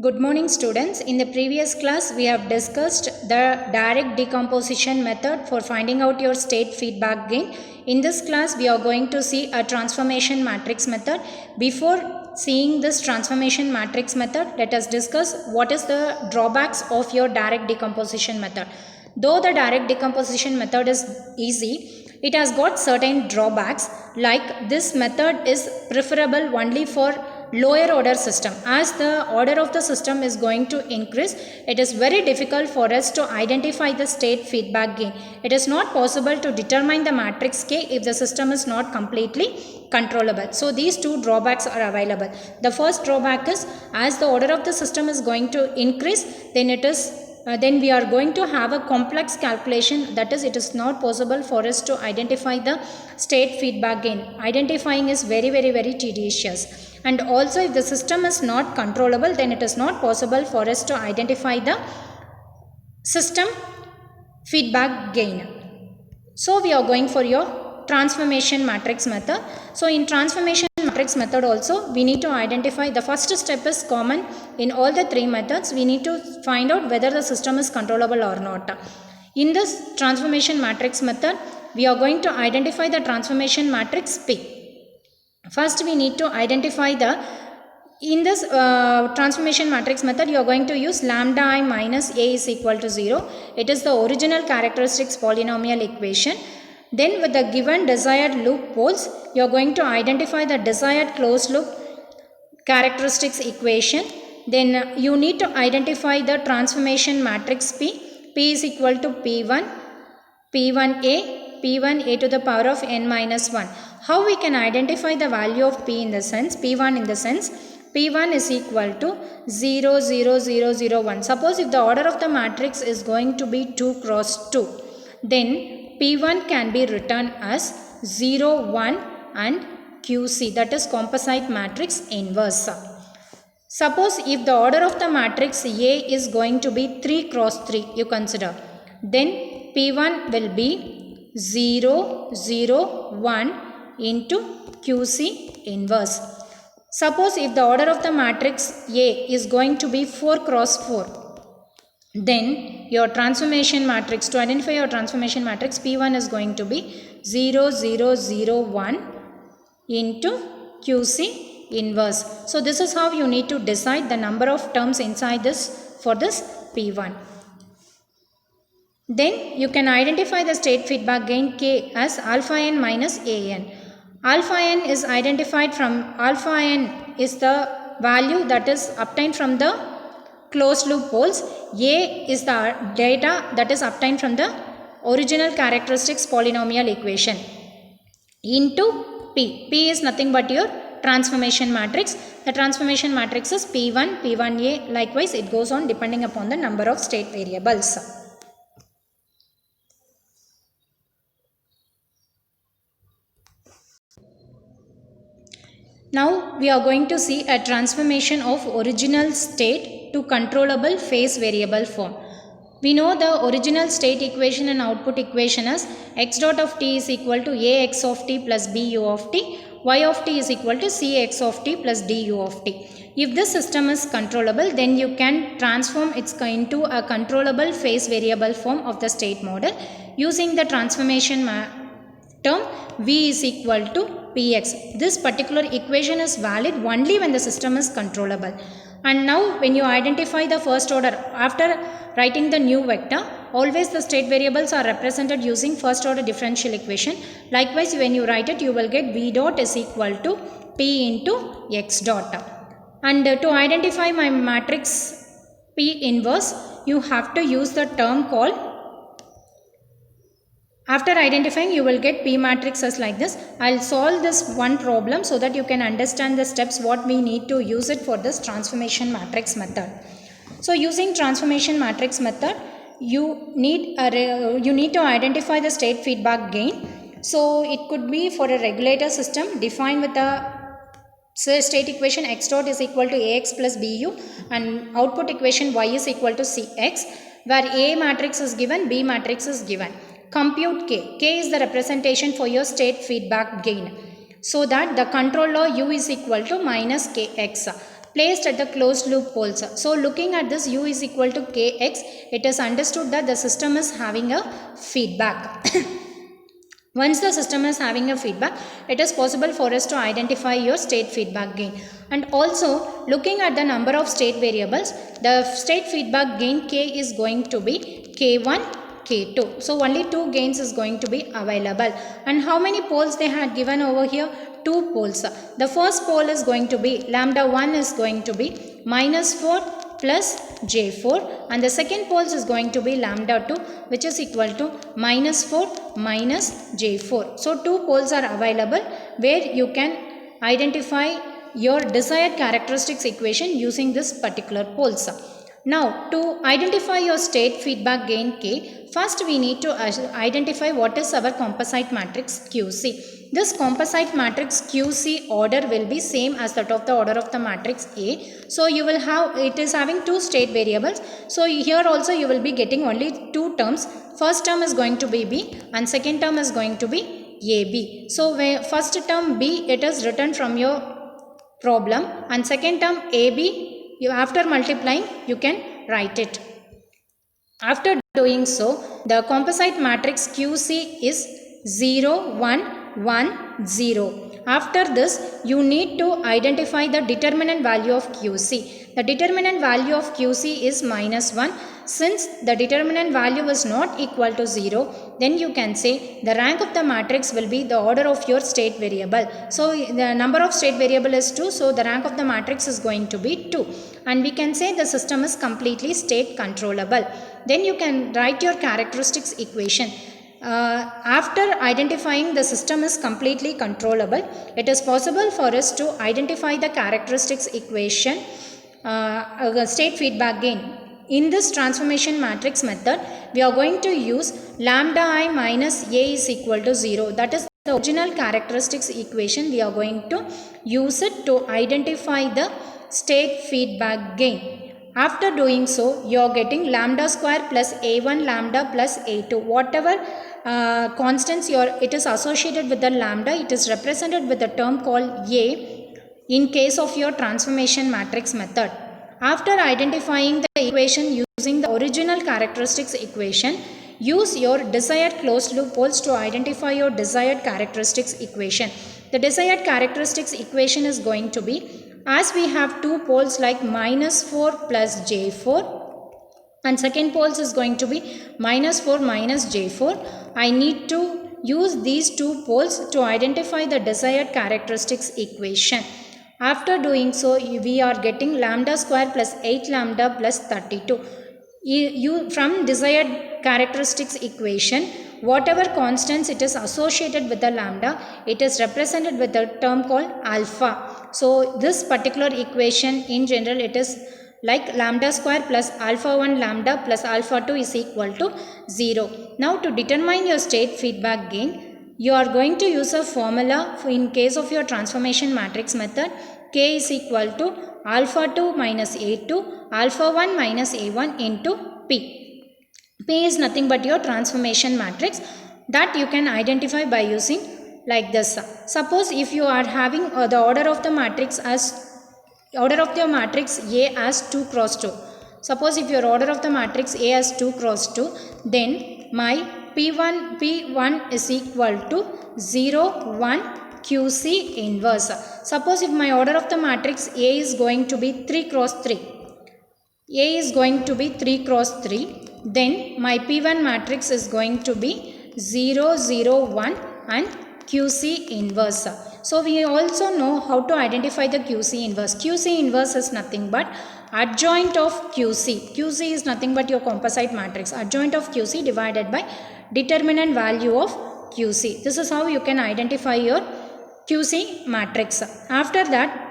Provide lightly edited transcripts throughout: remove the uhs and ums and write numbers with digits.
Good morning students. In the previous class we have discussed the direct decomposition method for finding out your state feedback gain. In this class we are going to see a transformation matrix method. Before seeing this transformation matrix method, let us discuss what is the drawbacks of your direct decomposition method. Though the direct decomposition method is easy, it has got certain drawbacks, like this method is preferable only for lower order system. As the order of the system is going to increase, it is very difficult for us to identify the state feedback gain. It is not possible to determine the matrix K if the system is not completely controllable. So these two drawbacks are available. The first drawback is, as the order of the system is going to increase, then we are going to have a complex calculation, that is, it is not possible for us to identify the state feedback gain. Identifying is very tedious. And also, if the system is not controllable, then it is not possible for us to identify the system feedback gain. So we are going for your transformation matrix method. So in transformation matrix method also, we need to identify, the first step is common in all the three methods. We need to find out whether the system is controllable or not. In this transformation matrix method, we are going to identify the transformation matrix P. First we need to identify in this transformation matrix method, you are going to use lambda I minus a is equal to 0. It is the original characteristics polynomial equation. Then with the given desired loop poles, you are going to identify the desired closed loop characteristics equation. Then you need to identify the transformation matrix P. P is equal to P1, P1a to the power of n minus 1. How we can identify the value of P in the sense, P1 in the sense, P1 is equal to 0, 0, 0, 0, 1. Suppose if the order of the matrix is going to be 2 cross 2, then P1 can be written as 0, 1 and QC, that is composite matrix inverse. Suppose if the order of the matrix A is going to be 3 cross 3, you consider, then P1 will be 0, 0, 1 into QC inverse. Suppose if the order of the matrix A is going to be 4 cross 4, then your transformation matrix, to identify your transformation matrix, P1 is going to be 0, 0, 0, 1 into QC inverse. So this is how you need to decide the number of terms inside this for this P1. Then you can identify the state feedback gain K as alpha n minus an. Alpha n is identified from, alpha n is the value that is obtained from the closed loop poles. A is the data that is obtained from the original characteristics polynomial equation into P. P is nothing but your transformation matrix. The transformation matrix is P1, P1a. Likewise, it goes on depending upon the number of state variables. Now we are going to see a transformation of original state to controllable phase variable form. We know the original state equation and output equation as x dot of t is equal to ax of t plus bu of t, y of t is equal to cx of t plus du of t. If this system is controllable, then you can transform it into a controllable phase variable form of the state model using the transformation term v is equal to px. This particular equation is valid only when the system is controllable. And now when you identify the first order, after writing the new vector, always the state variables are represented using first order differential equation. Likewise, when you write it, you will get v dot is equal to p into x dot. And to identify my matrix P inverse, you have to use the term called, after identifying, you will get P matrix as like this. I will solve this one problem so that you can understand the steps what we need to use it for this transformation matrix method. So using transformation matrix method, you need to identify the state feedback gain. So it could be for a regulator system defined with a state equation x dot is equal to ax plus bu and output equation y is equal to cx, where A matrix is given, B matrix is given. Compute K. K is the representation for your state feedback gain. So that the control law U is equal to minus Kx. placed at the closed loop poles. So looking at this u is equal to kx, it is understood that the system is having a feedback. Once the system is having a feedback, it is possible for us to identify your state feedback gain. And also looking at the number of state variables, the state feedback gain k is going to be k1, k2. So only 2 gains is going to be available. And how many poles they had given over here? 2 poles. The first pole is going to be lambda 1 is going to be -4 plus j4, and the second pole is going to be lambda 2, which is equal to -4 minus j4. So 2 poles are available where you can identify your desired characteristics equation using this particular poles. Now to identify your state feedback gain k, first we need to identify what is our composite matrix QC. This composite matrix QC order will be same as that of the order of the matrix A. So you will have, it is having 2 state variables. So here also you will be getting only 2 terms. First term is going to be B and second term is going to be AB. So first term B, it is written from your problem, and second term AB, after multiplying you can write it. After doing so, the composite matrix QC is 0, 1, 1, 0. After this, you need to identify the determinant value of QC. The determinant value of QC is -1. Since the determinant value is not equal to 0, then you can say the rank of the matrix will be the order of your state variable. So the number of state variable is 2, so the rank of the matrix is going to be 2. And we can say the system is completely state controllable. Then you can write your characteristics equation. After identifying the system is completely controllable, it is possible for us to identify the characteristics equation, state feedback gain. In this transformation matrix method, we are going to use lambda I minus A is equal to 0. That is the original characteristics equation. We are going to use it to identify the state feedback gain. After doing so, you are getting lambda square plus A1 lambda plus A2. Whatever constants it is associated with the lambda, it is represented with a term called A in case of your transformation matrix method. After identifying the equation using the original characteristics equation, use your desired closed loop poles to identify your desired characteristics equation. The desired characteristics equation is going to be, as we have 2 poles like -4 plus j4 and second poles is going to be -4 minus j4, I need to use these 2 poles to identify the desired characteristics equation. After doing so, we are getting lambda square plus 8 lambda plus 32. From desired characteristics equation, whatever constants it is associated with the lambda, it is represented with a term called alpha. So this particular equation in general, it is like lambda square plus alpha 1 lambda plus alpha 2 is equal to 0. Now to determine your state feedback gain, you are going to use a formula in case of your transformation matrix method. K is equal to alpha 2 minus A2 alpha 1 minus A1 into P. P is nothing but your transformation matrix that you can identify by using like this. Suppose if you are having the order of the matrix as A as 2 cross 2. Suppose if your order of the matrix A as 2 cross 2, then my P1 is equal to 0, 1, QC inverse. Suppose if my order of the matrix A is going to be 3 cross 3. A is going to be 3 cross 3. Then my P1 matrix is going to be 0, 0, 1 and QC inverse. So we also know how to identify the QC inverse. QC inverse is nothing but adjoint of QC. QC is nothing but your composite matrix. Adjoint of QC divided by determinant value of QC. This is how you can identify your QC matrix. After that,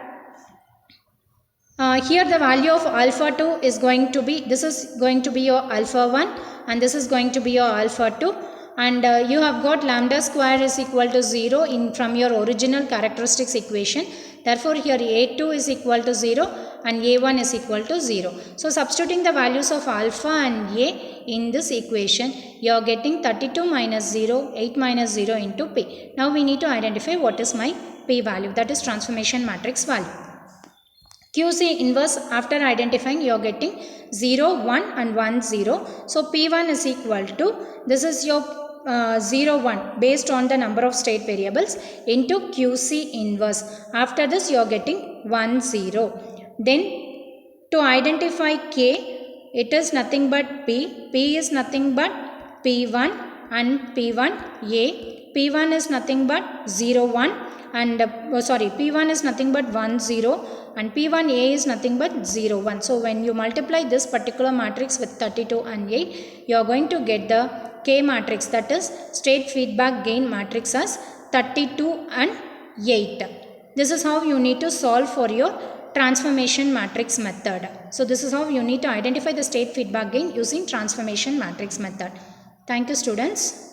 here the value of alpha 2 is going to be, this is going to be your alpha 1 and this is going to be your alpha 2, and you have got lambda square is equal to 0 from your original characteristics equation. Therefore here A2 is equal to 0 and A1 is equal to 0. So substituting the values of alpha and A in this equation, you are getting 32 minus 0, 8 minus 0 into P. Now we need to identify what is my P value, that is transformation matrix value. QC inverse, after identifying, you are getting 0, 1 and 1, 0. So P1 is equal to, this is your 0, 1 based on the number of state variables into QC inverse. After this, you are getting 1, 0. Then to identify K, it is nothing but P. P is nothing but P1 and P1A. P1 is nothing but 0, 1 and P1 is nothing but 1, 0 and P1A is nothing but 0, 1. So when you multiply this particular matrix with 32 and 8, you are going to get the K matrix, that is state feedback gain matrix, as 32 and 8. This is how you need to solve for your transformation matrix method. So this is how you need to identify the state feedback gain using transformation matrix method. Thank you, students.